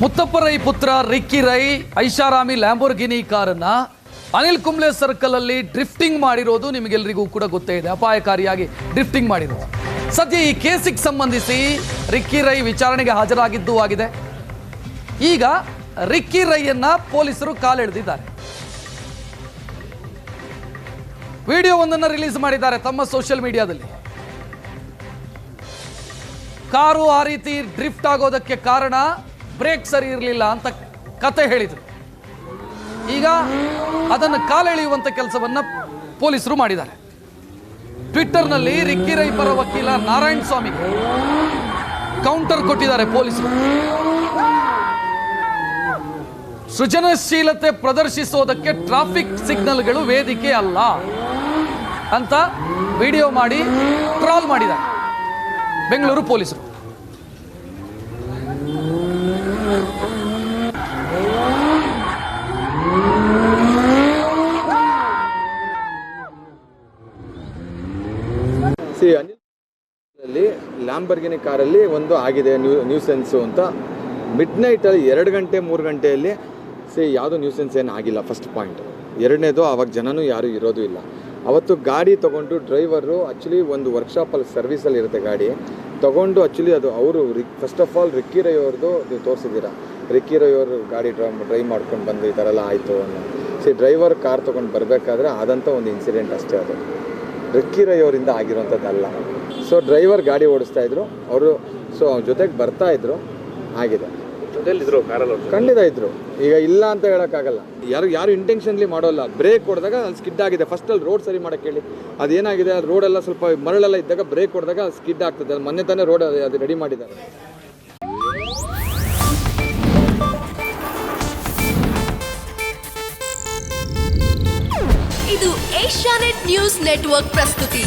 ಮುತ್ತಪ್ಪ ರೈ ಪುತ್ರ ರಿಕ್ಕಿ ರೈ ಐಷಾರಾಮಿ ಲ್ಯಾಂಬೋರ್ಗಿನಿ ಕಾರನ್ನ ಅನಿಲ್ ಕುಂಬ್ಳೆ ಸರ್ಕಲ್ ಅಲ್ಲಿ ಡ್ರಿಫ್ಟಿಂಗ್ ಮಾಡಿರೋದು ನಿಮಗೆಲ್ಲರಿಗೂ ಕೂಡ ಗೊತ್ತೇ ಇದೆ. ಅಪಾಯಕಾರಿಯಾಗಿ ಡ್ರಿಫ್ಟಿಂಗ್ ಮಾಡಿರೋದು. ಸದ್ಯ ಈ ಕೇಸಿಗೆ ಸಂಬಂಧಿಸಿ ರಿಕ್ಕಿ ರೈ ವಿಚಾರಣೆಗೆ ಹಾಜರಾಗಿದ್ದೂ ಆಗಿದೆ. ಈಗ ರಿಕ್ಕಿ ರೈಯನ್ನ ಪೊಲೀಸರು ಕಾಲೆಳೆದಿದ್ದಾರೆ. ವಿಡಿಯೋವೊಂದನ್ನು ರಿಲೀಸ್ ಮಾಡಿದ್ದಾರೆ ತಮ್ಮ ಸೋಷಿಯಲ್ ಮೀಡಿಯಾದಲ್ಲಿ. ಕಾರು ಆ ರೀತಿ ಡ್ರಿಫ್ಟ್ ಆಗೋದಕ್ಕೆ ಕಾರಣ ಬ್ರೇಕ್ ಸರಿ ಇರಲಿಲ್ಲ ಅಂತ ಕತೆ ಹೇಳಿದರು. ಈಗ ಅದನ್ನು ಕಾಲೆಳೆಯುವಂಥ ಕೆಲಸವನ್ನ ಪೊಲೀಸರು ಮಾಡಿದ್ದಾರೆ. ಟ್ವಿಟ್ಟರ್ನಲ್ಲಿ ರಿಕ್ಕಿ ರೈ ಪರ ವಕೀಲ ನಾರಾಯಣ ಸ್ವಾಮಿಗೆ ಕೌಂಟರ್ ಕೊಟ್ಟಿದ್ದಾರೆ ಪೊಲೀಸರು. ಸೃಜನಶೀಲತೆ ಪ್ರದರ್ಶಿಸೋದಕ್ಕೆ ಟ್ರಾಫಿಕ್ ಸಿಗ್ನಲ್ಗಳು ವೇದಿಕೆ ಅಲ್ಲ ಅಂತ ವಿಡಿಯೋ ಮಾಡಿ ಟ್ರಾಲ್ ಮಾಡಿದ್ದಾರೆ ಬೆಂಗಳೂರು ಪೊಲೀಸರು. ಅನಿಲ್ ಲ್ಯಾಂಬರ್ಗಿನಿ ಕಾರಲ್ಲಿ ಒಂದು ಆಗಿದೆ ನ್ಯೂಸೆನ್ಸು ಅಂತ ಮಿಡ್ ನೈಟಲ್ಲಿ 2 ಗಂಟೆ 3 ಗಂಟೆಯಲ್ಲಿ ಯಾವುದೋ ನ್ಯೂಸೆನ್ಸ್ ಏನು ಆಗಿಲ್ಲ. First point. ಎರಡನೇದು ಆವಾಗ ಜನನೂ ಯಾರೂ ಇರೋದು ಇಲ್ಲ. ಅವತ್ತು ಗಾಡಿ ತೊಗೊಂಡು ಡ್ರೈವರು ಆ್ಯಕ್ಚುಲಿ ಒಂದು ವರ್ಕ್ಶಾಪಲ್ಲಿ ಸರ್ವಿಸಲ್ಲಿ ಇರುತ್ತೆ ಗಾಡಿ ತೊಗೊಂಡು ಆ್ಯಕ್ಚುಲಿ ಅದು ಅವರು first of all Ricky Rai ಅವ್ರದ್ದು ನೀವು ತೋರಿಸಿದ್ದೀರಾ. ರಿಕ್ಕಿ ರೈ ಅವರು ಗಾಡಿ ಡ್ರೈವ್ ಮಾಡ್ಕೊಂಡು ಬಂದು ಈ ಥರ ಎಲ್ಲ ಆಯಿತು ಅನ್ನೋ ಡ್ರೈವರ್ ಕಾರ್ ತೊಗೊಂಡು ಬರಬೇಕಾದ್ರೆ ಆದಂಥ ಒಂದು ಇನ್ಸಿಡೆಂಟ್ ಅಷ್ಟೇ. ಅದು ರಿಕ್ಕಿ ರೈ ಅವರಿಂದ ಆಗಿರುವಂಥದ್ದಲ್ಲ. ಡ್ರೈವರ್ ಗಾಡಿ ಓಡಿಸ್ತಾ ಇದ್ರು ಅವರು. ಅವ್ರ ಜೊತೆಗೆ ಬರ್ತಾ ಇದ್ರು. ಆಗಿದೆ ಜೊತೆಲಿದ್ರು ಕಾರಲ್ಲಿ ಖಂಡಿತ ಇದ್ರು. ಈಗ ಇಲ್ಲ ಅಂತ ಹೇಳೋಕ್ಕಾಗಲ್ಲ. ಯಾರು ಇಂಟೆನ್ಷನ್ಲಿ ಮಾಡೋಲ್ಲ. ಬ್ರೇಕ್ ಹೊಡೆದಾಗ ಅಲ್ಲಿ ಸ್ಕಿಡ್ ಆಗಿದೆ. ಫಸ್ಟ್ ಅಲ್ಲಿ ರೋಡ್ ಸರಿ ಮಾಡೋಕ್ಕೆ ಹೇಳಿ. ಅದೇನಾಗಿದೆ ಅಲ್ಲಿ ರೋಡೆಲ್ಲ ಸ್ವಲ್ಪ ಮರಳೆಲ್ಲ ಇದ್ದಾಗ ಬ್ರೇಕ್ ಹೊಡೆದಾಗ ಸ್ಕಿಡ್ ಆಗ್ತದೆ. ಅಲ್ಲಿ ಮೊನ್ನೆ ತಾನೇ ರೋಡ್ ಅದು ರೆಡಿ ಮಾಡಿದ್ದಾರೆ. ಇದು ಏಷ್ಯಾನೆಟ್ ನ್ಯೂಸ್ ನೆಟ್ವರ್ಕ್ ಪ್ರಸ್ತುತಿ.